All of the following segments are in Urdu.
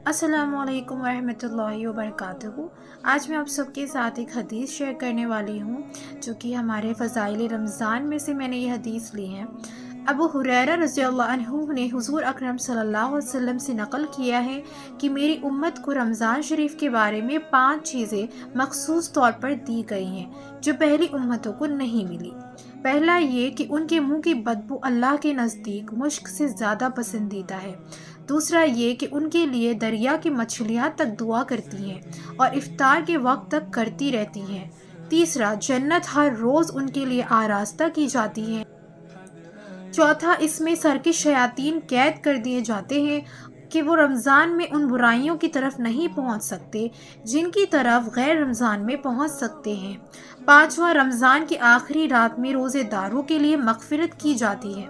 السلام علیکم ورحمۃ اللہ وبرکاتہ۔ آج میں آپ سب کے ساتھ ایک حدیث شیئر کرنے والی ہوں جو کہ ہمارے فضائل رمضان میں سے میں نے یہ حدیث لی ہے۔ ابو ہریرہ رضی اللہ عنہ نے حضور اکرم صلی اللہ علیہ وسلم سے نقل کیا ہے کہ میری امت کو رمضان شریف کے بارے میں 5 چیزیں مخصوص طور پر دی گئی ہیں جو پہلی امتوں کو نہیں ملی۔ پہلا یہ کہ ان کے منہ کی بدبو اللہ کے نزدیک مشک سے زیادہ پسندیدہ ہے۔ دوسرا یہ کہ ان کے لیے دریا کی مچھلیاں تک دعا کرتی ہیں اور افطار کے وقت تک کرتی رہتی ہیں۔ تیسرا، جنت ہر روز ان کے لیے آراستہ کی جاتی ہے۔ چوتھا، اس میں سرکش شیاطین قید کر دیے جاتے ہیں کہ وہ رمضان میں ان برائیوں کی طرف نہیں پہنچ سکتے جن کی طرف غیر رمضان میں پہنچ سکتے ہیں۔ پانچواں، رمضان کی آخری رات میں روزے داروں کے لیے مغفرت کی جاتی ہے۔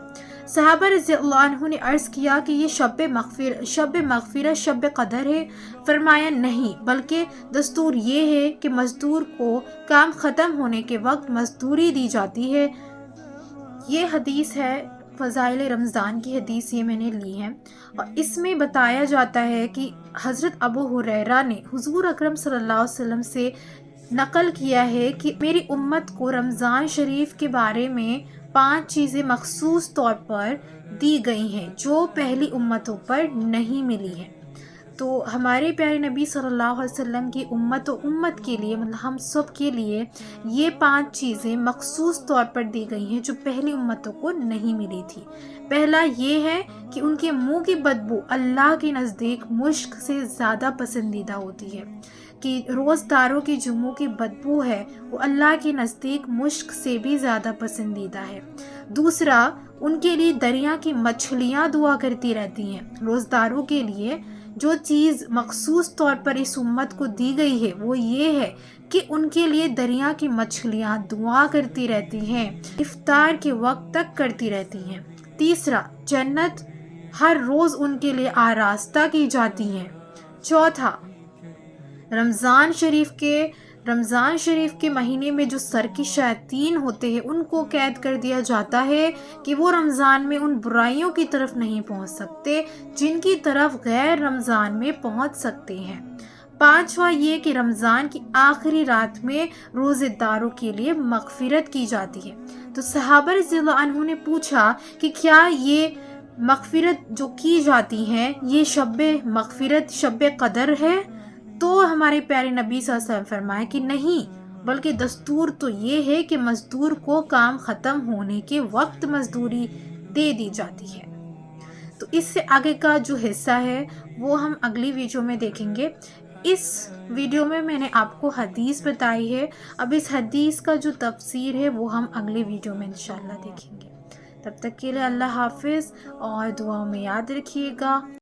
صحابہ رضی اللہ عنہ نے عرض کیا کہ یہ شب مغفرت شب قدر ہے؟ فرمایا نہیں، بلکہ دستور یہ ہے کہ مزدور کو کام ختم ہونے کے وقت مزدوری دی جاتی ہے۔ یہ حدیث ہے، فضائل رمضان کی حدیث یہ میں نے لی ہے، اور اس میں بتایا جاتا ہے کہ حضرت ابو ہریرہ نے حضور اکرم صلی اللہ علیہ وسلم سے نقل کیا ہے کہ میری امت کو رمضان شریف کے بارے میں 5 چیزیں مخصوص طور پر دی گئی ہیں جو پہلی امتوں پر نہیں ملی ہیں۔ تو ہمارے پیارے نبی صلی اللہ علیہ وسلم کی امت کے لیے، مطلب ہم سب کے لیے یہ 5 چیزیں مخصوص طور پر دی گئی ہیں جو پہلی امتوں کو نہیں ملی تھی۔ پہلا یہ ہے کہ ان کے منہ کی بدبو اللہ کے نزدیک مشک سے زیادہ پسندیدہ ہوتی ہے، کہ روزداروں کی جو منہ کی بدبو ہے وہ اللہ کے نزدیک مشک سے بھی زیادہ پسندیدہ ہے۔ دوسرا، ان کے لیے دریا کی مچھلیاں دعا کرتی رہتی ہیں۔ روزداروں کے لیے جو چیز مخصوص طور پر اس امت کو دی گئی ہے وہ یہ ہے کہ ان کے لیے دریا کی مچھلیاں دعا کرتی رہتی ہیں، افطار کے وقت تک کرتی رہتی ہیں۔ تیسرا، جنت ہر روز ان کے لیے آراستہ کی جاتی ہے۔ چوتھا، رمضان شریف کے مہینے میں جو سرکش شیاطین ہوتے ہیں ان کو قید کر دیا جاتا ہے کہ وہ رمضان میں ان برائیوں کی طرف نہیں پہنچ سکتے جن کی طرف غیر رمضان میں پہنچ سکتے ہیں۔ پانچواں یہ کہ رمضان کی آخری رات میں روزے داروں کے لیے مغفرت کی جاتی ہے۔ تو صحابہ رضی اللہ عنہ نے پوچھا کہ کیا یہ مغفرت جو کی جاتی ہے یہ شب مغفرت شب قدر ہے؟ تو ہمارے پیارے نبی صلی اللہ علیہ وسلم فرمائے کہ نہیں، بلکہ دستور تو یہ ہے کہ مزدور کو کام ختم ہونے کے وقت مزدوری دے دی جاتی ہے۔ تو اس سے آگے کا جو حصہ ہے وہ ہم اگلی ویڈیو میں دیکھیں گے۔ اس ویڈیو میں نے آپ کو حدیث بتائی ہے، اب اس حدیث کا جو تفسیر ہے وہ ہم اگلی ویڈیو میں انشاءاللہ دیکھیں گے۔ تب تک کے لیے اللہ حافظ، اور دعاؤں میں یاد رکھیے گا۔